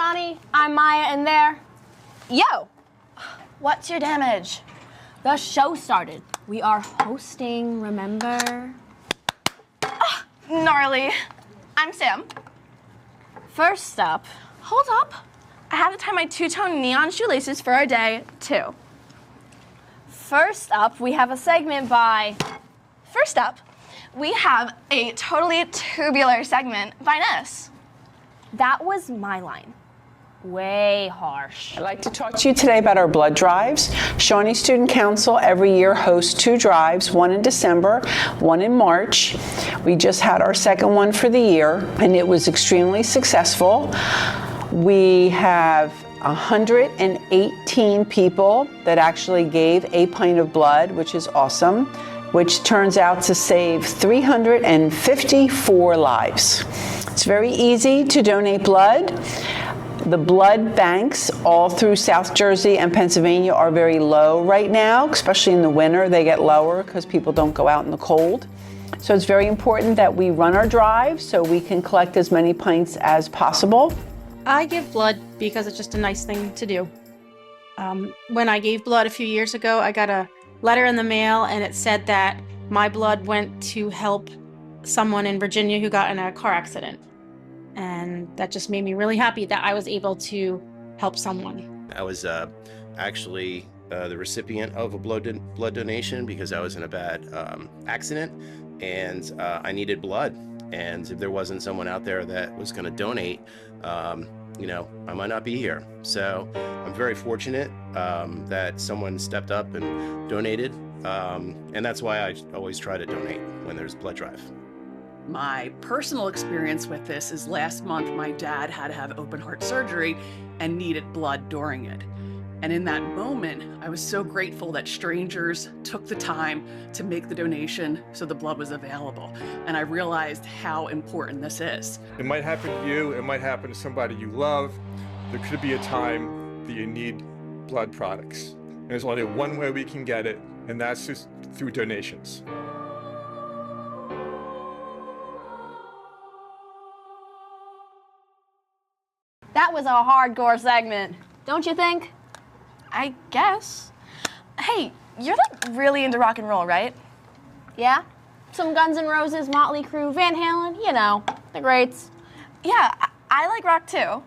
Shawnee, I'm Maya, and there. Yo! What's your damage? The show started. We are hosting, remember? Oh, gnarly. I'm Sam. First up. Hold up. I have to tie my two-tone neon shoelaces for our day, too. First up, we have a segment by... First up, we have a totally tubular segment by Ness. That was my line. Way harsh. I'd like to talk to you today about our blood drives. Shawnee Student Council every year hosts 2 drives, one in December, one in March. We just had our second one for the year, and it was extremely successful. We have 118 people that actually gave a pint of blood, which is awesome, which turns out to save 354 lives. It's very easy to donate blood. The blood banks all through South Jersey and Pennsylvania are very low right now, especially in the winter. They get lower because people don't go out in the cold. So it's very important that we run our drive so we can collect as many pints as possible. I give blood because it's just a nice thing to do. When I gave blood a few years ago, I got a letter in the mail and it said that my blood went to help someone in Virginia who got in a car accident. And that just made me really happy that I was able to help someone. I was actually the recipient of a blood donation because I was in a bad accident and I needed blood. And if there wasn't someone out there that was going to donate, you know, I might not be here. So I'm very fortunate that someone stepped up and donated. And that's why I always try to donate when there's blood drive. My personal experience with this is last month my dad had to have open heart surgery and needed blood during it. And in that moment, I was so grateful that strangers took the time to make the donation so the blood was available. And I realized how important this is. It might happen to you, it might happen to somebody you love. There could be a time that you need blood products. And there's only one way we can get it, and that's just through donations. That was a hardcore segment, don't you think? I guess. Hey, you're like really into rock and roll, right? Yeah? Some Guns N' Roses, Motley Crue, Van Halen, you know, the greats. Yeah, I like rock too.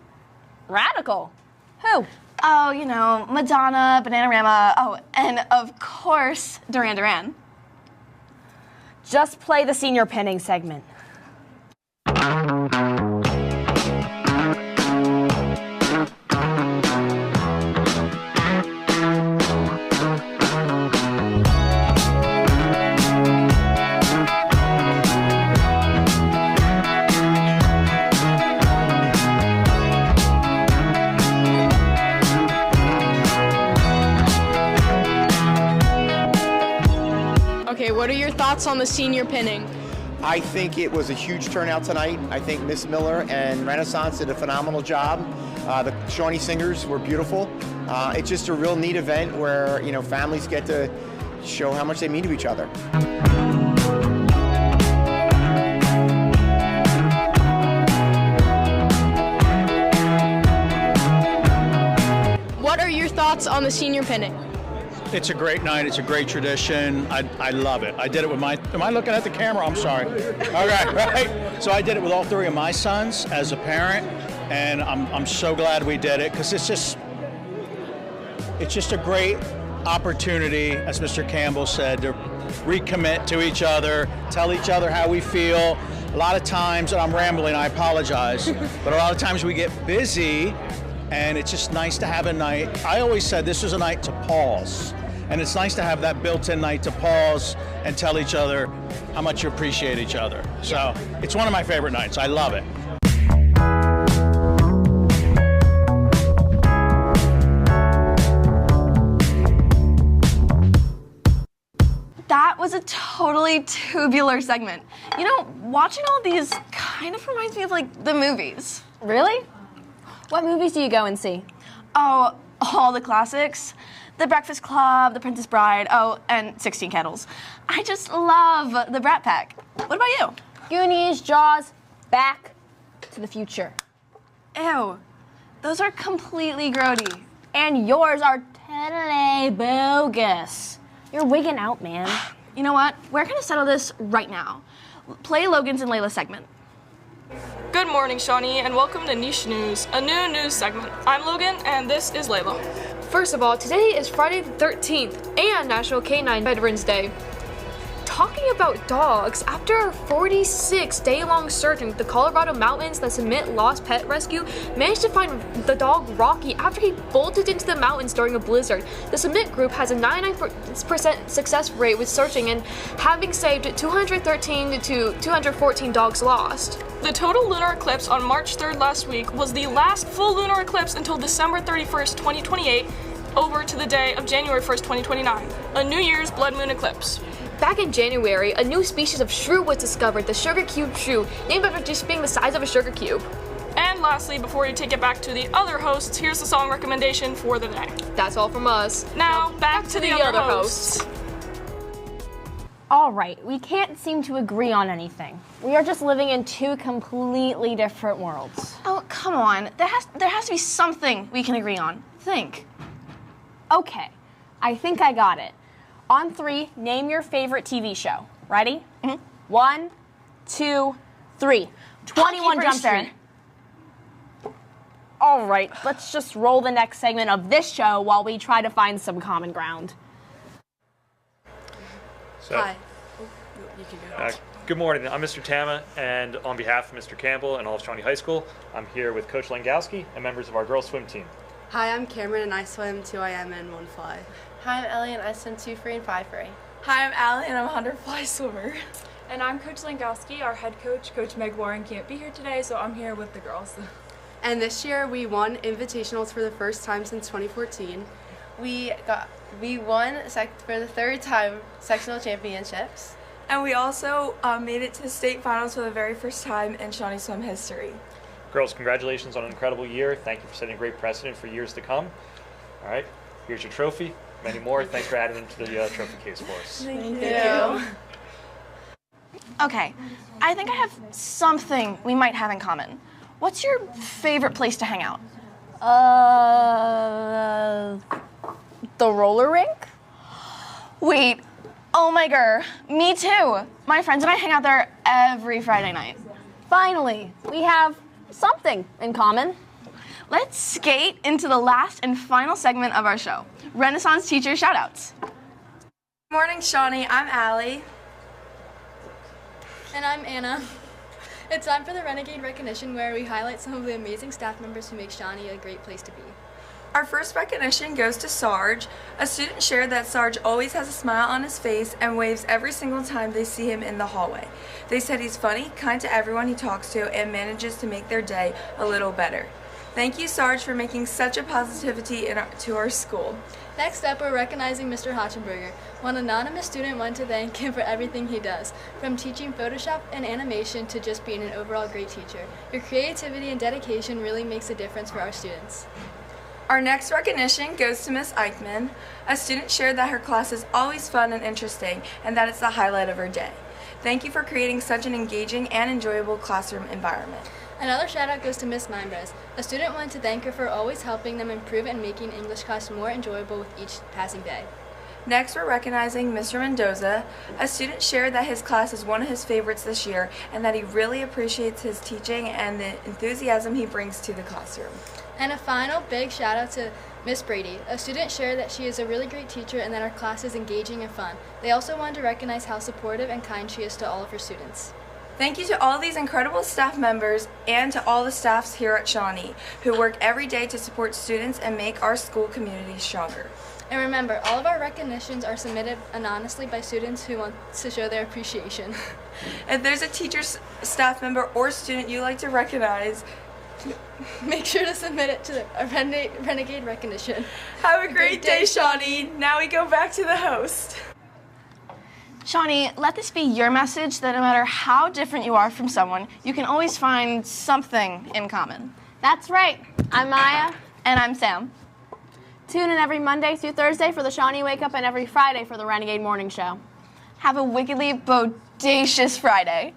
Radical. Who? Oh, you know, Madonna, Bananarama, oh, and of course, Duran Duran. Just play the senior pinning segment. Okay, what are your thoughts on the senior pinning? I think it was a huge turnout tonight. I think Miss Miller and Renaissance did a phenomenal job. The Shawnee singers were beautiful. It's just a real neat event where, you know, families get to show how much they mean to each other. What are your thoughts on the senior pinning? It's a great night. It's a great tradition. I love it. I did it with my, am I looking at the camera? I'm sorry. Okay, right. So I did it with all 3 of my sons as a parent, and I'm so glad we did it because it's just a great opportunity, as Mr. Campbell said, to recommit to each other, tell each other how we feel. A lot of times, and I'm rambling, I apologize, but a lot of times we get busy, and it's just nice to have a night. I always said this was a night to pause. And it's nice to have that built-in night to pause and tell each other how much you appreciate each other. So it's one of my favorite nights. I love it. That was a totally tubular segment. You know, watching all these kind of reminds me of like the movies. Really? What movies do you go and see? Oh, all the classics. The Breakfast Club, The Princess Bride, oh, and 16 Candles. I just love the Brat Pack. What about you? Goonies, Jaws, Back to the Future. Ew. Those are completely grody. And yours are totally bogus. You're wigging out, man. You know what? We're gonna settle this right now. Play Logan's and Layla segment. Good morning, Shawnee, and welcome to Niche News, a new news segment. I'm Logan, and this is Layla. First of all, today is Friday the 13th and National Canine Veterans Day. Talking about dogs, after a 46-day-long search in the Colorado mountains, the Submit Lost Pet Rescue managed to find the dog Rocky after he bolted into the mountains during a blizzard. The Submit group has a 99% success rate with searching and having saved 213 to 214 dogs lost. The total lunar eclipse on March 3rd last week was the last full lunar eclipse until December 31st, 2028, over to the day of January 1st, 2029, a New Year's blood moon eclipse. Back in January, a new species of shrew was discovered, the sugar cube shrew, named after just being the size of a sugar cube. And lastly, before we take it back to the other hosts, here's the song recommendation for the day. That's all from us. Now, back to the other hosts. All right, we can't seem to agree on anything. We are just living in two completely different worlds. Oh, come on. There has to be something we can agree on. Think. Okay, I think I got it. On 3, name your favorite TV show. Ready? 1, 2, 3. 21 Jump Street. All right, let's just roll the next segment of this show while we try to find some common ground. Hi. Good morning. I'm Mr. Tama, and on behalf of Mr. Campbell and all of Shawnee High School, I'm here with Coach Langowski and members of our girls swim team. Hi, I'm Cameron, and I swim 2IM and 1 fly. Hi, I'm Ellie, and I swim 2 free and 5 free. Hi, I'm Allie, and I'm a 100 fly swimmer. And I'm Coach Langowski. Our head coach, Coach Meg Warren, can't be here today, so I'm here with the girls. And this year we won invitationals for the first time since 2014. We won for the 3rd time sectional championships. And we also made it to the state finals for the very first time in Shawnee swim history. Girls, congratulations on an incredible year. Thank you for setting a great precedent for years to come. All right, here's your trophy. Many more. Thanks for adding them to the trophy case for us. Thank you. Okay, I think I have something we might have in common. What's your favorite place to hang out? The roller rink? Wait, oh my god, me too. My friends and I hang out there every Friday night. Finally, we have something in common. Let's skate into the last and final segment of our show, Renaissance Teacher Shoutouts. Good morning, Shawnee. I'm Allie. And I'm Anna. It's time for the Renegade recognition, where we highlight some of the amazing staff members who make Shawnee a great place to be. Our first recognition goes to Sarge. A student shared that Sarge always has a smile on his face and waves every single time they see him in the hallway. They said he's funny, kind to everyone he talks to, and manages to make their day a little better. Thank you, Sarge, for making such a positivity to our school. Next up, we're recognizing Mr. Hotchenberger. One anonymous student wanted to thank him for everything he does, from teaching Photoshop and animation to just being an overall great teacher. Your creativity and dedication really makes a difference for our students. Our next recognition goes to Miss Eichmann. A student shared that her class is always fun and interesting, and that it's the highlight of her day. Thank you for creating such an engaging and enjoyable classroom environment. Another shout out goes to Miss Mindrez. A student wanted to thank her for always helping them improve and making English class more enjoyable with each passing day. Next, we're recognizing Mr. Mendoza. A student shared that his class is one of his favorites this year and that he really appreciates his teaching and the enthusiasm he brings to the classroom. And a final big shout out to Miss Brady. A student shared that she is a really great teacher and that our class is engaging and fun. They also wanted to recognize how supportive and kind she is to all of her students. Thank you to all these incredible staff members and to all the staffs here at Shawnee who work every day to support students and make our school community stronger. And remember, all of our recognitions are submitted anonymously by students who want to show their appreciation. If there's a teacher, staff member, or student you'd like to recognize, make sure to submit it to the Renegade recognition. Have a great day, Shawnee. Now we go back to the host. Shawnee, let this be your message that no matter how different you are from someone, you can always find something in common. That's right. I'm Maya. And I'm Sam. Tune in every Monday through Thursday for the Shawnee Wake Up and every Friday for the Renegade Morning Show. Have a wickedly bodacious Friday.